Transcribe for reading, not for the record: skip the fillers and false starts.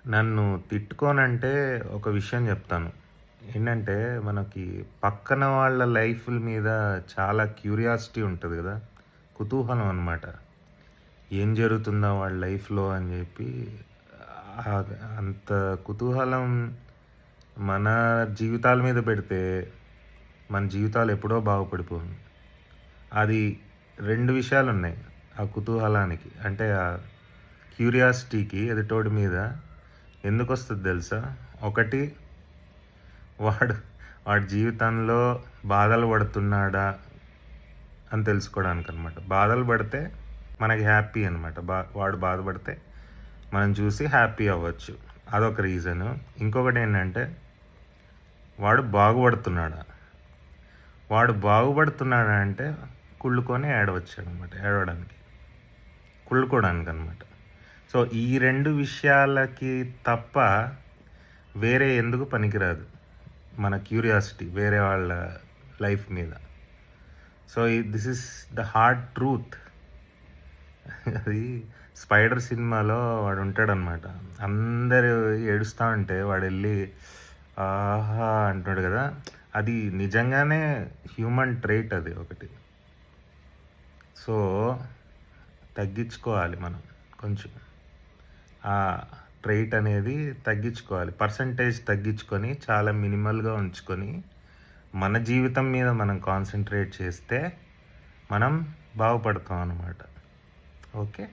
నన్ను తిట్టుకోనంటే ఒక విషయం చెప్తాను. ఏంటంటే, మనకి పక్కన వాళ్ళ లైఫ్‌ల మీద చాలా క్యూరియాసిటీ ఉంటది గదా! కుతూహలం అనమాట. ఏం జరుగుతుందా వాళ్ళ లైఫ్‌లో అని జెప్పి అంత కుతూహలం మన జీవితాల మీద పెడితే, మన జీవితాలు ఎప్పుడో బాగుపడిపోను. అది 2 విషయాలున్నాయి. ఆ కుతూహలానికి అంటే క్యూరియాసిటీకి ఎదుటోడి మీద ఎందుకొస్తది తెలుసా? ఒకటి వాడు వాడి జీవితంలో బాధలు పడుతున్నాడా అని తెలుసుకోవడానికనమాట. బాధలు పడితే మనకి హ్యాపీ అనమాట. వాడు బాధపడితే మనం చూసి హ్యాపీ అవ్వచ్చు. అదొక రీజను. ఇంకొకటేంటంటే వాడు బాగుపడుతున్నాడా? వాడు బాగుపడుతున్నాడా అంటే కుళ్ళుకొని ఏడవచ్చాడనమాట. ఏడవడానికి. కుళ్ళుకోవడానికనమాట. సో, ఈ 2 విషయాలకి తప్ప వేరే ఎందుకు పనికిరాదు. మన క్యూరియాసిటీ వేరే వాళ్ళ లైఫ్ మీద. So, this is the hard truth. అది 'స్పైడర్' సినిమాలో వాడుంటాడనమాట. అందరూ ఏడుస్తా ఉంటే వాడెళ్ళి ఆహా! అంటాడు గదా! అది నిజంగానే హ్యూమన్ ట్రైట్ అది ఒకటి. సో, తగ్గించుకోవాలి మనం కొంచెం. ఆ ట్రైట్ అనేది తగ్గించుకోవాలి. పర్సెంటేజ్ తగ్గించుకొని చాలా మినిమల్‌గా ఉంచుకొని, మన జీవితం మీద మనం కాన్సంట్రేట్ చేస్తే మనం బాగుపడతాం అన్నమాట. ఓకే.